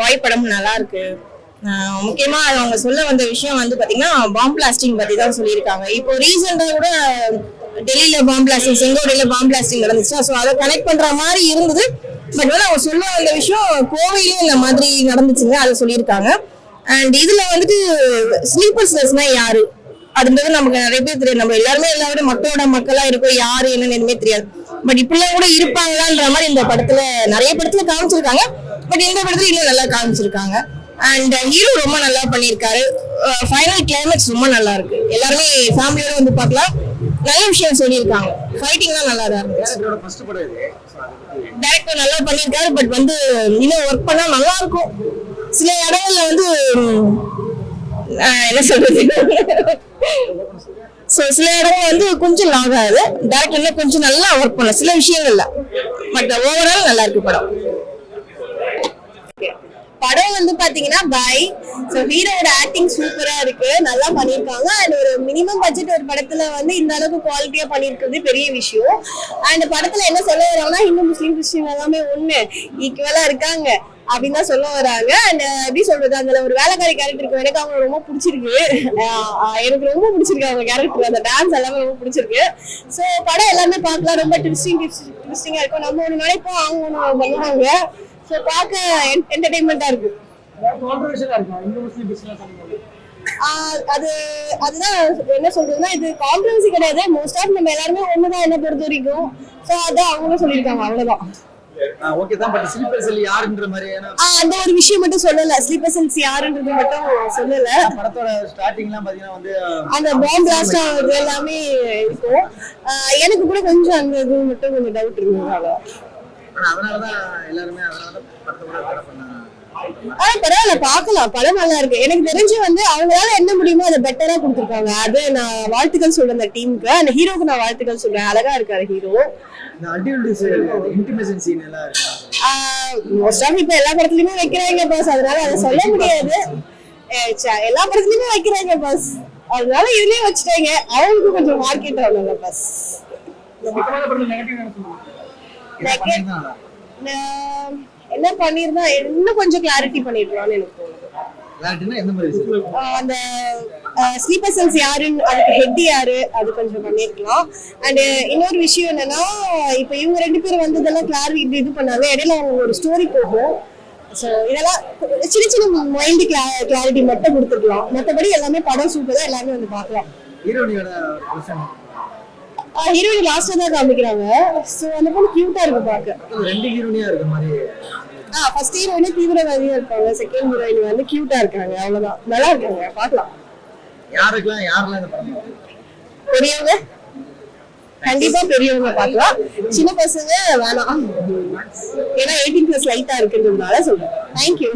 பாய் படம் நல்லா இருக்கு. முக்கியமா அவங்க சொல்ல வந்த விஷயம் வந்து பாத்தீங்கன்னா பாம் பிளாஸ்டிங் பத்தி தான் சொல்லியிருக்காங்க. இப்போ ரீசெண்டா கூட டெல்லியில பாம் பிளாஸ்டிங், செங்கோட்டையில பாம் பிளாஸ்டிங் நடந்துச்சு. ஸோ அதை கனெக்ட் பண்ற மாதிரி இருந்தது. பட் வந்து அவங்க சொல்ல வந்த விஷயம் கோவையிலும் இந்த மாதிரி நடந்துச்சுங்க, அதை சொல்லியிருக்காங்க. அண்ட் இதுல வந்துட்டு ஸ்லீப்பர்ஸ்லெஸ்னா யாரு அப்படின்றது நமக்கு நிறைய பேர் தெரியாது. நம்ம எல்லாருமே எல்லாரும் மக்களோட மக்களா இருக்கும், யாரு என்னன்னு எதுவுமே தெரியாது. பட் இப்படிலாம் கூட இருப்பாங்களான்ற மாதிரி இந்த படத்துல நிறைய படத்துல காமிச்சிருக்காங்க. பட் இந்த படத்துல இன்னும் நல்லா காமிச்சிருக்காங்க. அண்ட் ஹீரோ ரொம்ப நல்லா பண்ணியிருக்காரு. ஃபைனல் கிளைமேக்ஸ் ரொம்ப நல்லா இருக்கு. எல்லாருமே ஃபேமிலியோட வந்து பார்க்கலாம். நல்ல விஷயம் சொல்லியிருக்காங்க. ஃபைட்டிங்லாம் நல்லா தான் இருக்கு. டைரக்டர் நல்லா பண்ணியிருக்காரு. பட் வந்து இன்னும் ஒர்க் பண்ணா நல்லா இருக்கும். சில இடங்கள்ல வந்து என்ன சொல்றது, சில இடங்கள் வந்து கொஞ்சம் லாக் ஆகுது. டைரக்டர்ல கொஞ்சம் நல்லா ஒர்க் பண்ணல சில விஷயங்கள்ல. பட் ஓவரால் நல்லா இருக்கு படம். படம் வந்து பாத்தீங்கன்னா பாய். சோ ஹீரோட ஆக்டிங் சூப்பரா இருக்கு, நல்லா பண்ணிருக்காங்க. அண்ட் ஒரு மினிமம் பட்ஜெட் ஒரு படத்துல வந்து இந்த அளவுக்கு குவாலிட்டியா பண்ணிருக்கிறது பெரிய விஷயம். அண்ட் படத்துல என்ன சொல்ல வராங்கன்னா, இந்து முஸ்லீம் கிறிஸ்டின் எல்லாமே ஒண்ணு ஈக்குவலா இருக்காங்க அப்படின்னு தான் சொல்ல வராங்க. அண்ட் எப்படி சொல்றது, அதுல ஒரு வேலைக்காரி கேரக்டருக்கு எனக்கு அவங்க ரொம்ப பிடிச்சிருக்கு. எனக்கு ரொம்ப பிடிச்சிருக்கு அவங்க கேரக்டர், அந்த டான்ஸ் எல்லாமே ரொம்ப பிடிச்சிருக்கு. சோ படம் எல்லாமே பார்க்கலாம், ரொம்ப ட்விஸ்டிங்கா இருக்கும். நம்ம ஒண்ணு நினைப்போம், அவங்க ஒண்ணு பண்ணுவாங்க. சோ பார்க்க என்டர்டெயின்மெண்டா இருக்கு. அதுதான் என்ன சொல்றதுன்னா, இது கான்ட்ரோவர்சி கிடையாது. மோஸ்ட் ஆஃப் நம்ம எல்லாருமே ஒண்ணுதான் என்ன பொறுத்த வரைக்கும். சோ அதான் அவங்களும் சொல்லியிருக்காங்க, அவ்வளவுதான். அந்த ஒரு விஷயம் மட்டும் சொல்லல, ஸ்லீப்பர் செல்ஸ் யாருன்றது மட்டும் சொல்லல. படத்தோட ஸ்டார்டிங்லாம் பாத்தீங்கன்னா வந்து அந்த பாம் பிளாஸ்ட் ஆகுது எல்லாமே இருக்கும். எனக்கு கூட கொஞ்சம் அந்த இது மட்டும் கொஞ்சம் டவுட் இருந்தது. அதனாலதான் எல்லாருமே படத்தோட பண்ணாங்க. பரவாயில்ல, பாக்கலாம். படம் நல்லா இருக்கு. எனக்கு தெரிஞ்சு வந்து அவங்களால என்ன முடியுமோ அதை பெட்டரா கொடுத்துருக்காங்க. அது நான் வாழ்த்துக்கள் சொல்றேன் அந்த டீமுக்கு. அந்த ஹீரோக்கு நான் வாழ்த்துக்கள் சொல்றேன். அழகா இருக்காரு ஹீரோ. மோஸ்ட் ஆஃப் இப்ப எல்லா படத்துலயுமே வைக்கிறாங்க பாஸ், அதனால அதை சொல்ல முடியாது. எல்லா படத்துலயுமே வைக்கிறாங்க பாஸ், அதனால இதுலயே வச்சுட்டாங்க. அவங்களுக்கு கொஞ்சம் மார்க்கெட் ஆகல பாஸ். என்ன பண்ணிருந்தா இன்னும் கொஞ்சம் கிளாரிட்டி பண்ணிருக்கலாம்னு எனக்கு தோணுது. அந்த ஸ்லீப்பர் செல்ஸ் யாருன்னு, அதுக்கு ஹெட் யாரு, அது கொஞ்சம் பண்ணிருக்கலாம். அண்ட் இன்னொரு விஷயம் என்னன்னா, இப்ப இவங்க ரெண்டு பேரும் வந்ததெல்லாம் கிளாரிட்டி இது பண்ணாங்க. இடையில அவங்க ஒரு ஸ்டோரி போகும். ஸோ இதெல்லாம் சின்ன சின்ன மைண்ட் கிளாரிட்டி மட்டும் கொடுத்துக்கலாம். மற்றபடி எல்லாமே படம் சூப்பர் தான், எல்லாமே வந்து பார்க்கலாம். ஹீரோயின் லாஸ்டா தான் காமிக்கிறாங்க. சோ அந்த பொண்ணு கியூட்டா இருக்கு பாக்க. ரெண்டு ஹீரோயினியா இருக்க மாதிரி. ஃபர்ஸ்ட் ஹீரோயினே தீவிரவாதியா இருப்பாங்க, செகண்ட் ஹீரோயின் வந்து கியூட்டா இருக்காங்க. அவ்வளவுதான், நல்லா இருக்காங்க, பார்க்கலாம். யாரெல்லாம் இந்த படம் பெரியவங்க கண்டிப்பா பெரியவங்க பார்க்கலாம். சின்ன பசங்க வேணாம், ஏன்னா 18+ லைட்டா இருக்குன்றதுனால சொல்றேன். தேங்க்யூ.